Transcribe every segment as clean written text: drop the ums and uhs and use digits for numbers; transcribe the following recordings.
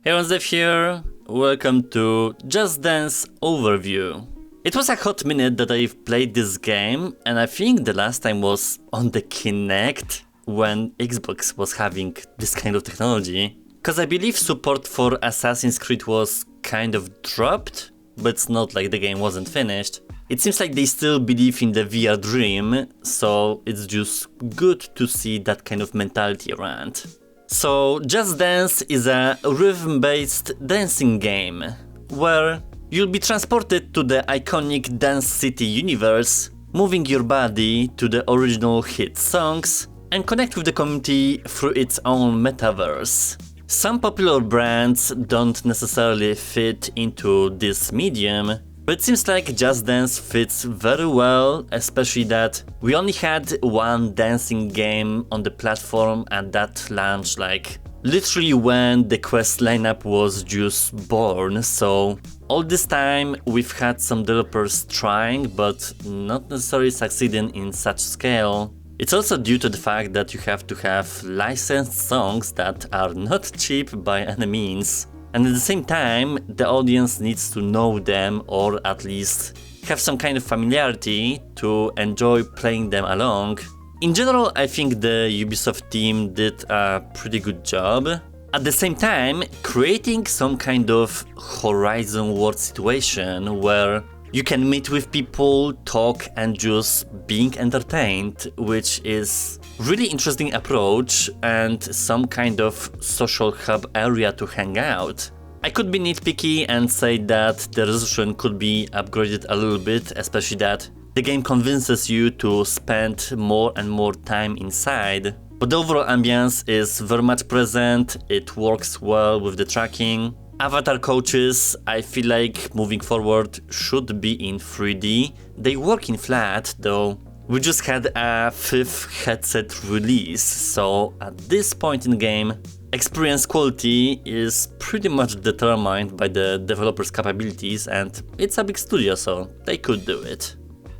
Hey, what's up here? Welcome to Just Dance Overview. It was a hot minute that I've played this game, and I think the last time was on the Kinect when Xbox was having this kind of technology. Cause I believe support for Assassin's Creed was kind of dropped, but it's not like the game wasn't finished. It seems like they still believe in the VR dream, so it's just good to see that kind of mentality around. So Just Dance is a rhythm-based dancing game, where you'll be transported to the iconic Dancity universe, moving your body to the original hit songs, and connect with the community through its own metaverse. Some popular brands don't necessarily fit into this medium, but it seems like Just Dance fits very well, especially that we only had one dancing game on the platform at that launch, like literally when the Quest lineup was just born, so all this time we've had some developers trying but not necessarily succeeding in such scale. It's also due to the fact that you have to have licensed songs that are not cheap by any means. And at the same time, the audience needs to know them or at least have some kind of familiarity to enjoy playing them along. In general, I think the Ubisoft team did a pretty good job. At the same time, creating some kind of Horizon World situation where you can meet with people, talk, and just being entertained, which is really interesting approach and some kind of social hub area to hang out. I could be nitpicky and say that the resolution could be upgraded a little bit, especially that the game convinces you to spend more and more time inside. But the overall ambience is very much present, it works well with the tracking. Avatar coaches, I feel like moving forward should be in 3D. They work in flat though. We just had a 5th headset release, so at this point in the game, experience quality is pretty much determined by the developer's capabilities, and it's a big studio, so they could do it.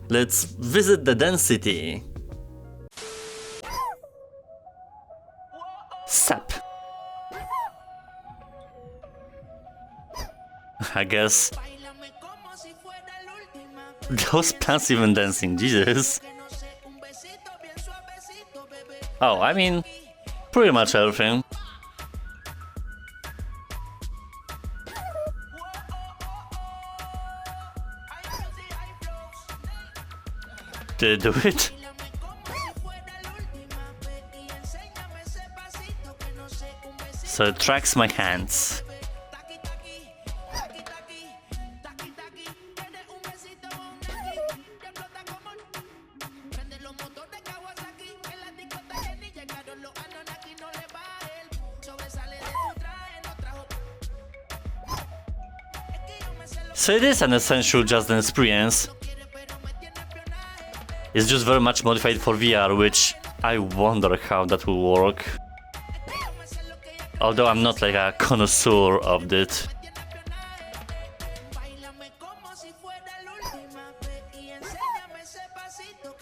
Let's visit the Dancity. Sup. I guess those plants even dancing, Jesus. Oh, I mean, pretty much everything. Did it do it? So it tracks my hands. So it is an essential Just Dance experience. It's just very much modified for VR, which I wonder how that will work. Although I'm not like a connoisseur of it.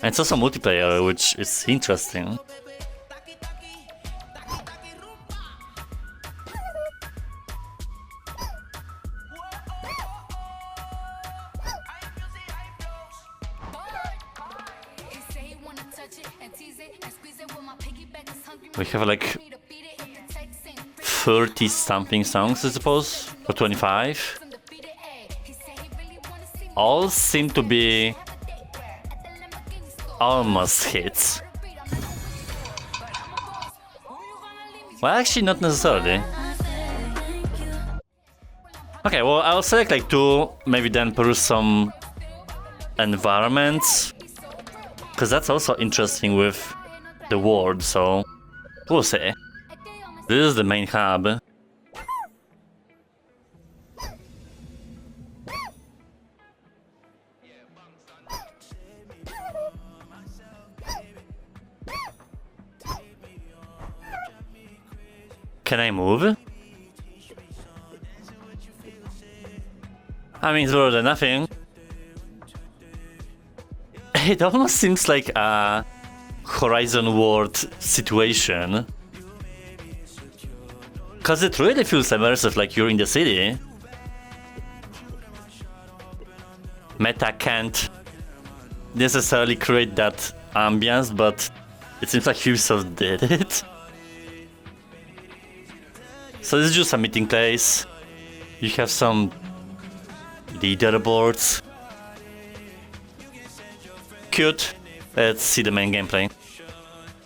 And it's also multiplayer, which is interesting. We have like 30 something songs, I suppose, or 25. All seem to be almost hits. Well, actually, not necessarily. Okay, well, I'll select like 2, maybe then peruse some environments, because that's also interesting with the world, so we'll see. This is the main hub. Can I move? I mean, it's better than nothing. It almost seems like a Horizon World situation. Cause it really feels immersive, like you're in the city. Meta can't necessarily create that ambience, but it seems like Ubisoft did it. So this is just a meeting place. You have some leaderboards. Cute. Let's see the main gameplay.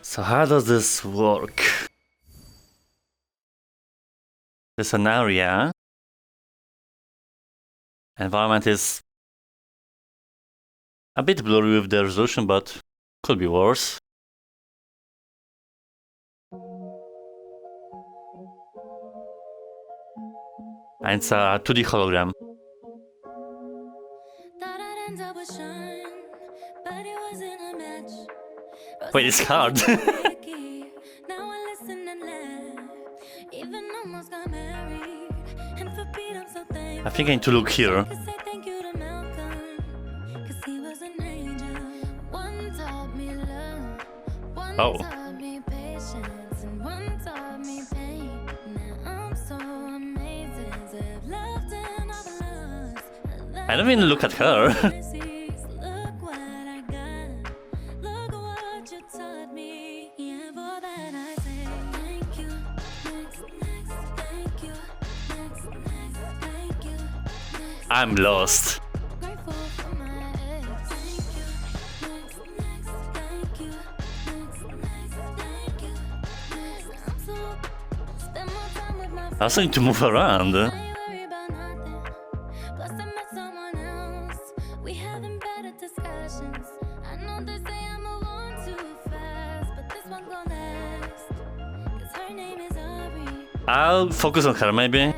So how does this work? There's an area. Environment is a bit blurry with the resolution, but could be worse. And it's a 2D hologram. Wait, it's hard. I think I need to look here. Oh. I don't even look at her. I'm lost. I also need to move around. I'll focus on her maybe.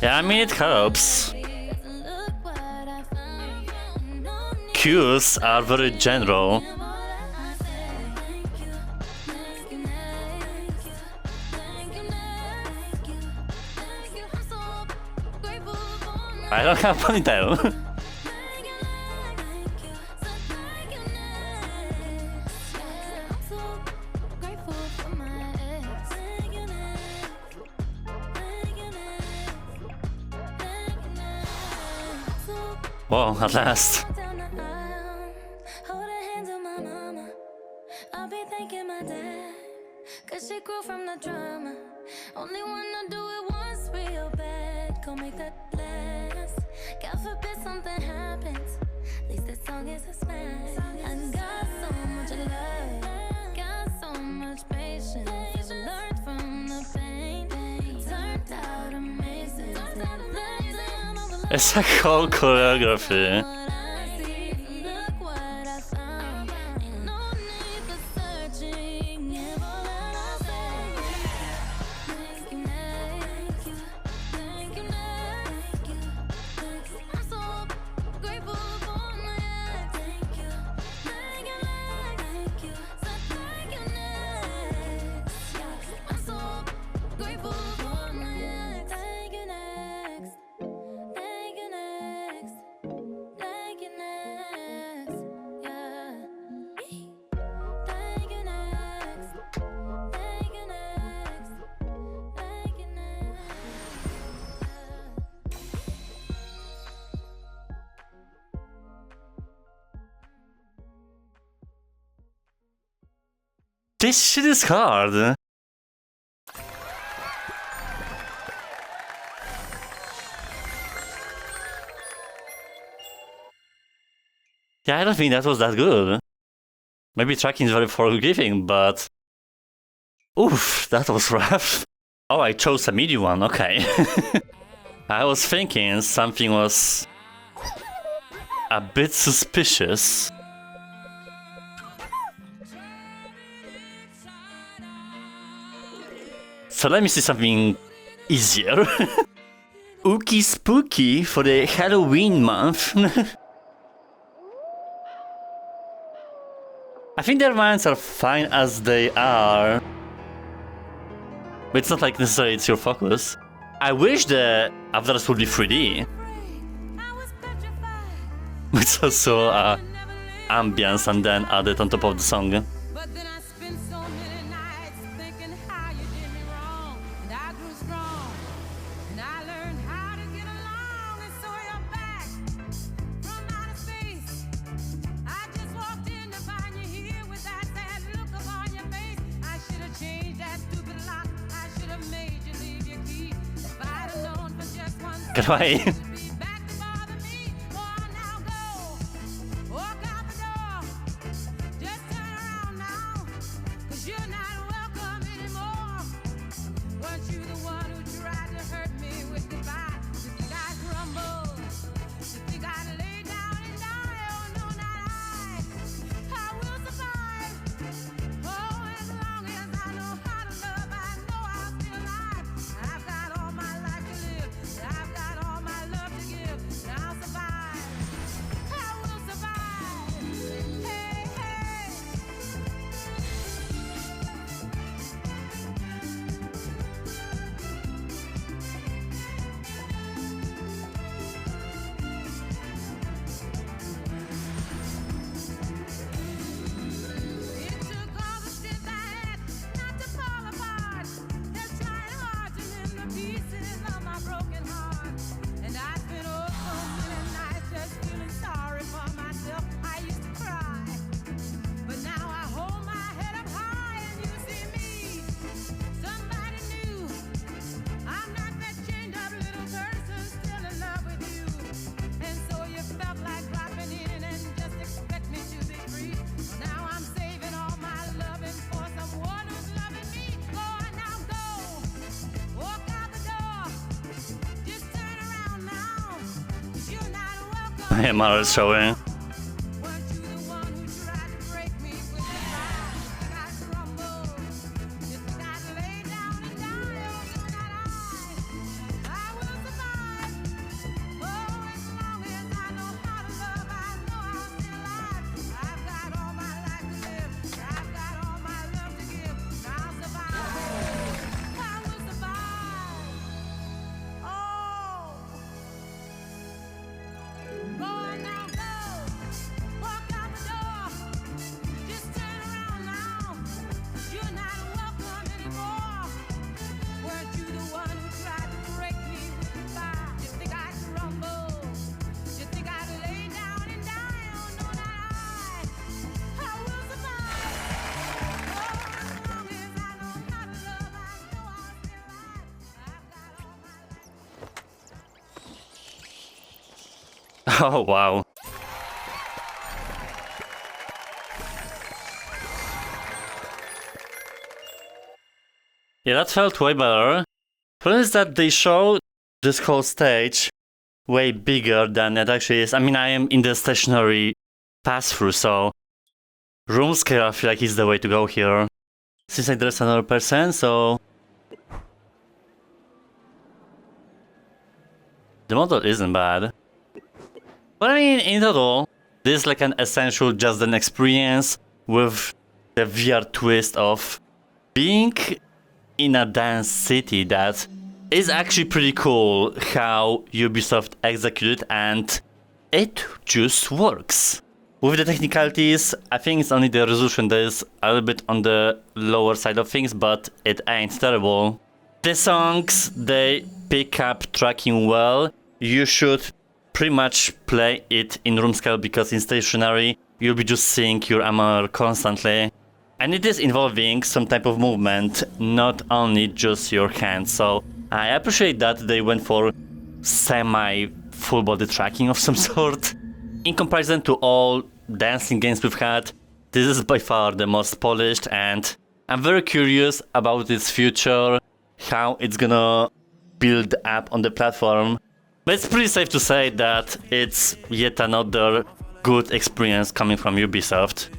Yeah, I mean it helps. Cues are very general. I don't have ponytail. Whoa, at last. Cause she grew from the drama. Only wanna do it once real bad. Go make that last. God forbid something happens. At least this song is a smash. I got so much love. Got so much patience. Learned from the pain. Turned out amazing. It's a whole choreography. This shit is hard. Yeah, I don't think that was that good. Maybe tracking is very forgiving, but... Oof, that was rough. Oh, I chose a medium one, okay. I was thinking something was... a bit suspicious. So let me see something easier. Ookie spooky for the Halloween month. I think their minds are fine as they are. But it's not like necessarily it's your focus. I wish the avatars would be 3D. It's also ambience and then added on top of the song. But then I spent so many nights thinking how you did me wrong, and I grew strong, and I learned how to get along, and so you're back from outer space. I just walked in to find you here with that sad look upon your face. I should have changed that stupid lock. I should have made you leave your key. If I'd have known for just one Get away. second you'd be back to bother me. Oh, now go, walk out the door. Just turn around now, 'cause you're not welcome anymore. Weren't you the one who tried to hurt me with goodbye? You think I'd crumble? You think I'd lay down and die? Oh no, not I. I will survive. Oh, as long as I know how to love, I know I'll be alive. I've got all my life to live. I've got all my love to give. And I'll survive. I will survive. Hey, hey. It took all the strength I had not to fall apart. Just trying hard to mend the pieces of my broken heart. And I spent oh so many nights just feeling sorry for myself. I used to cry, but now I hold my head up high and you see me, somebody new. I'm not that chained up little person still in love with you. And so you felt like dropping in and just expect me to be free. Now I'm saving all my loving for someone who's loving me. Go on now, go, walk out the door. Just turn around now, 'cause you're not welcome. I am already showing. Weren't you the one who tried to break me with your lies? You think I'd crumble? You think I'd lay down and die? Oh, no, not I. I will survive. Oh, as long as I know how to love, I know I'll be alive. I've got all my life to live. I've got all my love to give. And I'll survive. I will survive. Oh. Go on now, go. Walk out the door. Just turn around now. You're not welcome anymore. Weren't you the one who tried to break me with goodbye? You think I'd crumble? You think I'd lay down and die? Oh no, not I. I will survive. Oh, as long as I know how to love, I know I'll be alive. I've got all my life. Oh wow. Yeah, that felt way better. Problem is that they show this whole stage way bigger than it actually is. I mean, I am in the stationary pass-through, so room scale I feel like is the way to go here. Seems like there's another person, so the model isn't bad. But I mean, in total, this is like an essential Just Dance experience with the VR twist of being in a dance city that is actually pretty cool how Ubisoft executed, and it just works. With the technicalities, I think it's only the resolution that is a little bit on the lower side of things, but it ain't terrible. The songs, they pick up tracking well. You should pretty much play it in room scale because in stationary, you'll be just seeing your armor constantly. And it is involving some type of movement, not only just your hands. So I appreciate that they went for semi-full body tracking of some sort. In comparison to all dancing games we've had, this is by far the most polished, and I'm very curious about its future, how it's gonna build up on the platform. But it's pretty safe to say that it's yet another good experience coming from Ubisoft.